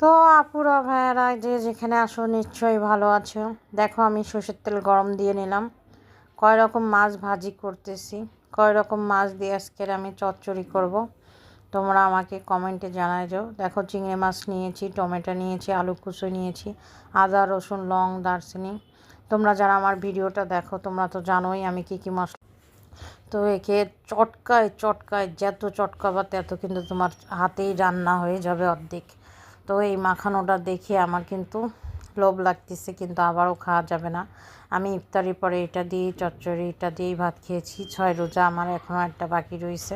তো আপুরা ভাইয়ারা যে যেখানে আসো নিশ্চয়ই ভালো আছো। দেখো আমি সর্ষের তেল গরম দিয়ে নিলাম। কয় রকম মাছ ভাজি করতেছি, কয় রকম মাছ দিয়ে আজকের আমি চচ্চড়ি করব। তোমরা আমাকে কমেন্টে জানাই যাও। দেখো চিংড়ি মাছ নিয়েছি, টমেটো নিয়েছি, আলু কুচো নিয়েছি, আদা রসুন লং দারচিনি। তোমরা যারা আমার ভিডিওটা দেখো তোমরা তো জানোই আমি কী কী মশলা। তো একে চটকায় চটকায় যত চটকাবা তত কিন্তু তোমার হাতেই রান্না হয়ে যাবে অর্ধেক। তো এই মাখানোটা দেখে আমার কিন্তু লোভ লাগতেছে, কিন্তু আবারও খাওয়া যাবে না। আমি ইফতারির পরে এটা দিয়েই চচ্চড়ি এটা দিয়েই ভাত খেয়েছি। 6 রোজা আমার এখনও একটা বাকি রয়েছে,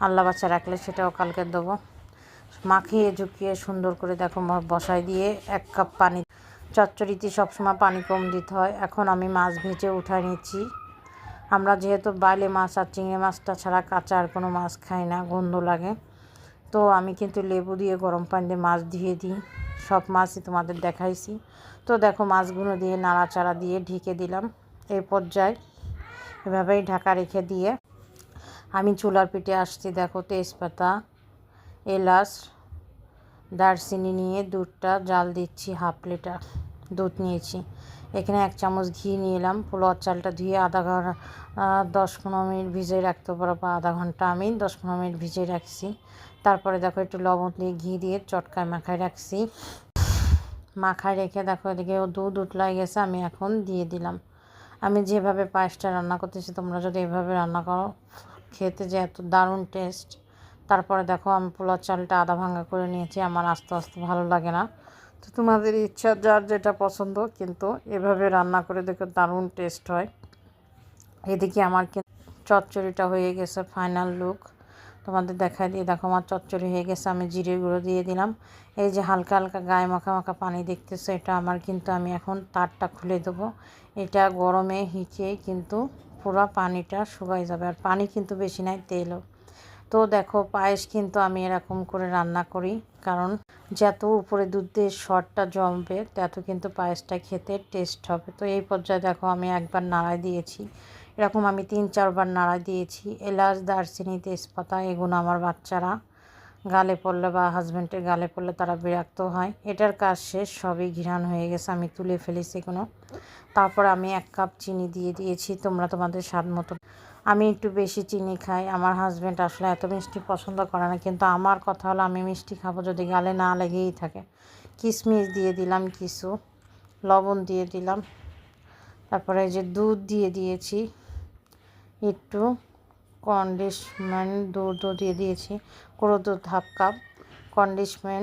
আল্লাহ বাচ্চা রাখলে সেটাও কালকে দেবো। মাখিয়ে ঝুঁকিয়ে সুন্দর করে দেখো বসায় দিয়ে 1 কাপ পানি। চচ্চড়িতে সবসময় পানি কম দিতে হয়। এখন আমি মাছ ভেজে উঠায় নিচ্ছি। আমরা যেহেতু বাইলে মাছ আর চিংড়ি মাছটা ছাড়া কাঁচা আর কোনো মাছ খাই না, গন্ধ লাগে। তো আমি কিন্তু লেবু দিয়ে গরম পানি দিয়ে মাছ ধুয়ে দিই। সব মাছই তোমাদের দেখাইছি। তো দেখো মাছগুলো দিয়ে নাড়াচাড়া দিয়ে ঢেকে দিলাম। এই পর্যায়ে এভাবেই ঢাকা রেখে দিয়ে আমি চুলার পিঠে আসছি। দেখো তেজপাতা, এলাচ, দারচিনি নিয়ে দুধটা জাল দিচ্ছি। 1/2 লিটার দুধ নিয়েছি। এখানে 1 চামচ ঘি নিয়ে এলাম। পোলাওয়ার চালটা ধুয়ে 10-15 মিনিট ভিজিয়ে রাখতে পারো, বা আধা ঘন্টা আমি 10-15 মিনিট ভিজিয়ে রাখছি। তারপরে দেখো একটু লবণ দিয়ে ঘি দিয়ে চটকায় মাখায় রাখছি। মাখায় রেখে দেখো এদিকে দুধ উতলাই গেছে, আমি এখন দিয়ে দিলাম। আমি যেভাবে পায়েসটা রান্না করতেছি তোমরা যদি এভাবে রান্না করো খেতে যে এত দারুণ টেস্ট। তারপরে দেখো আমি পোলাওয়ার চালটা আধা ভাঙা করে নিয়েছি, আমার আস্তে আস্তে ভালো লাগে না। তো তোমাদের ইচ্ছা যার যেটা পছন্দ, কিন্তু এভাবে রান্না করে দেখো দারুণ টেস্ট হয়। এদিকে আমার চচ্চড়িটা হয়ে গেছে, ফাইনাল লুক তোমাদের দেখাই দিয়ে। দেখো আমার চচ্চড়ি হয়ে গেছে। আমি জিরে গুঁড়ো দিয়ে দিলাম। এই যে হালকা হালকা গায়ে মাখা মাখা পানি দেখতেছো, এটা আমার কিন্তু আমি এখন তারটা খুলে দেবো। এটা গরমে হিচেই কিন্তু পুরো পানিটা শুকাই যাবে, আর পানি কিন্তু বেশি নাই, তেলও। তো দেখো পায়েস কিন্তু আমি এরকম করে রান্না করি, কারণ যত উপরে দুধের সরটা জমবে তত কিন্তু পায়েসটা খেতে টেস্ট হবে। তো এই পর্যায়ে দেখো আমি একবার নাড়াই দিয়েছি, এরকম আমি 3-4 বার নাড়াই দিয়েছি। এলাচ দারচিনি তেজপাতা এগুলো আমার বাচ্চারা গালে পড়লে বা হাজব্যান্ডের গালে পড়লে তারা বিরক্ত হয়। এটার কাজ শেষ, সবই ঘিরান হয়ে গেছে, আমি তুলে ফেলেছি কোনো। তারপর আমি 1 কাপ চিনি দিয়ে দিয়েছি। তোমরা তোমাদের স্বাদ মতো। আমি একটু বেশি চিনি খাই, আমার হাজব্যান্ড আসলে এত মিষ্টি পছন্দ করে না, কিন্তু আমার কথা হলো আমি মিষ্টি খাবো যদি গালে না লেগেই থাকে। কিশমিশ দিয়ে দিলাম কিছু, লবণ দিয়ে দিলাম। তারপরে এই যে দুধ দিয়ে দিয়েছি, একটু কন্ডিশমেন্ট দুধও দিয়ে দিয়েছি। গুঁড়ো দুধ 1/2 কাপ, কন্ডিশমেন্ট